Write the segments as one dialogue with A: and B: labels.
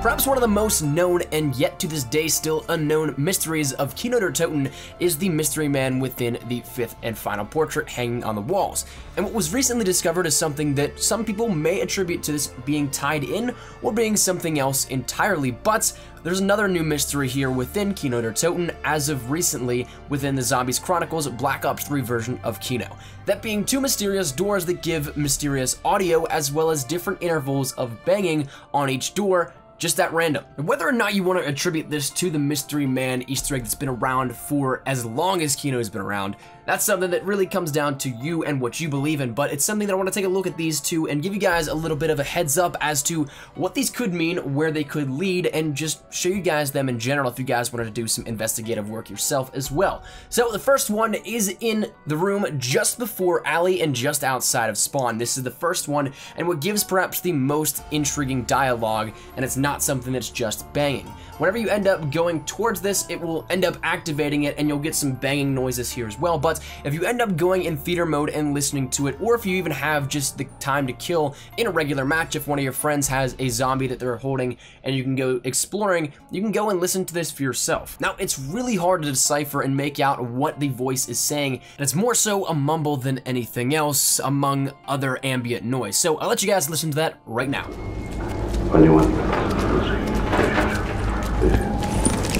A: Perhaps one of the most known and yet to this day still unknown mysteries of KINO Der Toten is the mystery man within the fifth and final portrait hanging on the walls. And what was recently discovered is something that some people may attribute to this being tied in or being something else entirely, but there's another new mystery here within KINO Der Toten as of recently within the Zombies Chronicles Black Ops 3 version of KINO. That being two mysterious doors that give mysterious audio as well as different intervals of banging on each door, just that random. And whether or not you want to attribute this to the Mystery Man Easter egg that's been around for as long as KINO has been around, that's something that really comes down to you and what you believe in, but it's something that I want to take a look at these two and give you guys a little bit of a heads up as to what these could mean, where they could lead, and just show you guys them in general if you guys wanted to do some investigative work yourself as well. So the first one is in the room just before Alley and just outside of Spawn. This is the first one and what gives perhaps the most intriguing dialogue, and it's not something that's just banging. Whenever you end up going towards this, it will end up activating it and you'll get some banging noises here as well, but if you end up going in theater mode and listening to it, or if you even have just the time to kill in a regular match, if one of your friends has a zombie that they're holding and you can go exploring, you can go and listen to this for yourself. Now, it's really hard to decipher and make out what the voice is saying, and it's more so a mumble than anything else among other ambient noise. So I'll let you guys listen to that right now.
B: When you want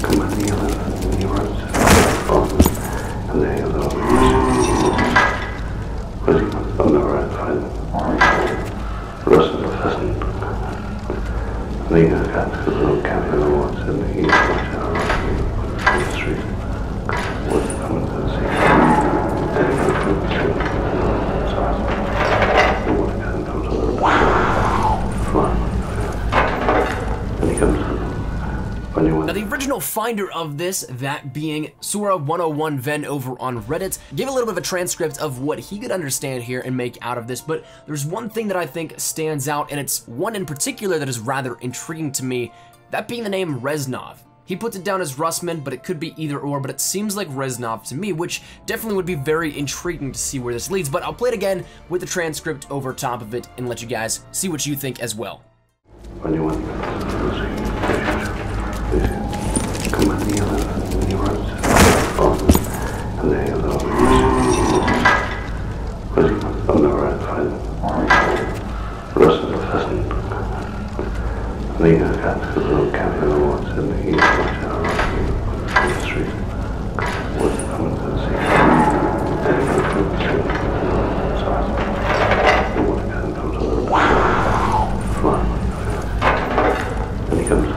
B: come on the and they have the I'm never at the rest of the pheasant. And then you got the little cabin in the woods and the east watch out on the street. What's coming to the sea? So the water cabin comes a little fly. And he comes when you
A: Now, the original finder of this, that being Sora101Ven over on Reddit, gave a little bit of a transcript of what he could understand here and make out of this, but there's one thing that I think stands out, and it's one in particular that is rather intriguing to me, that being the name Reznov. He puts it down as Russman, but it could be either or, but it seems like Reznov to me, which definitely would be very intriguing to see where this leads, but I'll play it again with the transcript over top of it and let you guys see what you think as well.
B: When you want come on the roads and they have the I'm never at the rest of the pheasant. And then you got the little cabin in the woods and the east watch out on the street. What's coming to the sea? So the water cabin comes a little fly. And he comes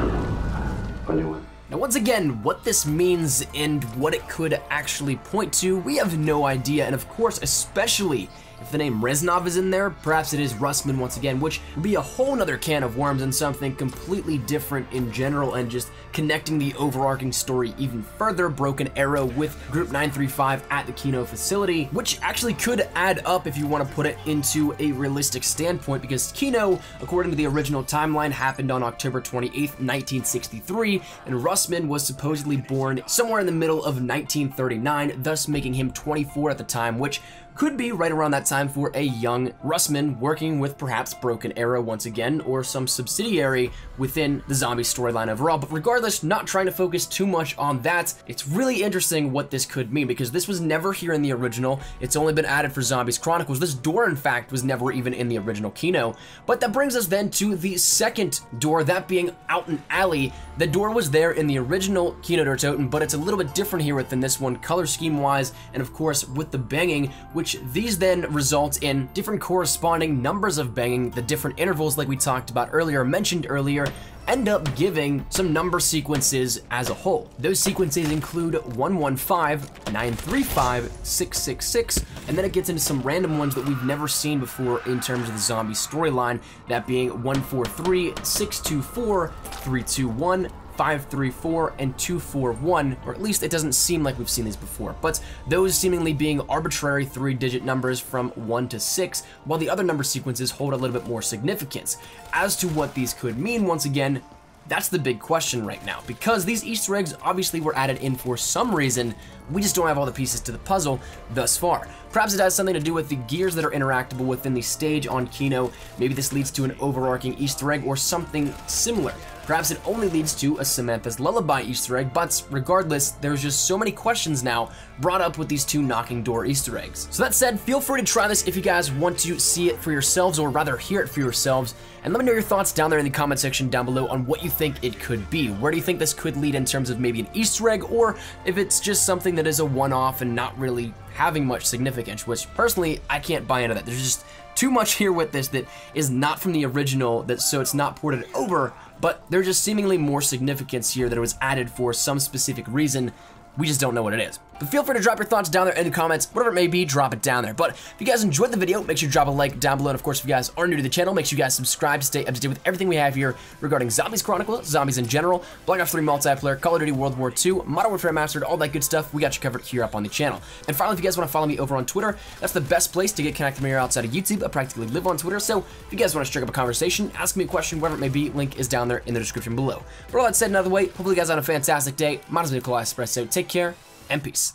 B: when you went.
A: Now, once again, what this means and what it could actually point to, we have no idea, and of course, especially if the name Reznov is in there, perhaps it is Russman once again, which would be a whole nother can of worms and something completely different in general, and just connecting the overarching story even further. Broken Arrow with Group 935 at the KINO facility, which actually could add up if you want to put it into a realistic standpoint, because KINO, according to the original timeline, happened on October 28th, 1963, and Russman was supposedly born somewhere in the middle of 1939, thus making him 24 at the time, which could be right around that time for a young Russman working with perhaps Broken Arrow once again, or some subsidiary within the zombie storyline overall. But regardless, not trying to focus too much on that, it's really interesting what this could mean, because this was never here in the original. It's only been added for Zombies Chronicles. This door, in fact, was never even in the original KINO. But that brings us then to the second door, that being out in Alley. The door was there in the original KINO Der Toten, but it's a little bit different here within this one, color scheme wise, and of course with the banging, which these then result in different corresponding numbers of banging. The different intervals, like we talked about earlier, mentioned earlier, end up giving some number sequences as a whole. Those sequences include 115, 935, 666, and then it gets into some random ones that we've never seen before in terms of the zombie storyline, that being 143, 624, 321, 534, and 241, or at least it doesn't seem like we've seen these before, but those seemingly being arbitrary 3-digit numbers from 1 to 6, while the other number sequences hold a little bit more significance. As to what these could mean, once again, that's the big question right now, because these Easter eggs obviously were added in for some reason. We just don't have all the pieces to the puzzle thus far. Perhaps it has something to do with the gears that are interactable within the stage on KINO. Maybe this leads to an overarching Easter egg or something similar. perhaps it only leads to a Samantha's Lullaby Easter egg, but regardless, there's just so many questions now brought up with these 2 knocking door Easter eggs. So that said, feel free to try this if you guys want to see it for yourselves, or rather hear it for yourselves, and let me know your thoughts down there in the comment section down below on what you think it could be. Where do you think this could lead in terms of maybe an Easter egg, or if it's just something that is a one-off and not really having much significance, which personally, I can't buy into that. There's just too much here with this that is not from the original, so it's not ported over, but there's just seemingly more significance here that it was added for some specific reason. We just don't know what it is. But feel free to drop your thoughts down there in the comments, whatever it may be, drop it down there. But if you guys enjoyed the video, make sure to drop a like down below. And of course, if you guys are new to the channel, make sure you guys subscribe to stay up to date with everything we have here regarding Zombies Chronicles, zombies in general, Black Ops 3 multiplayer, Call of Duty World War II, Modern Warfare Mastered, all that good stuff. We got you covered here up on the channel. And finally, if you guys want to follow me over on Twitter, that's the best place to get connected with me outside of YouTube. I practically live on Twitter, so if you guys want to strike up a conversation, ask me a question, whatever it may be, link is down there in the description below. But all that said, another way, hopefully you guys had a fantastic day. My name is Nikolai Espresso. Take care and peace.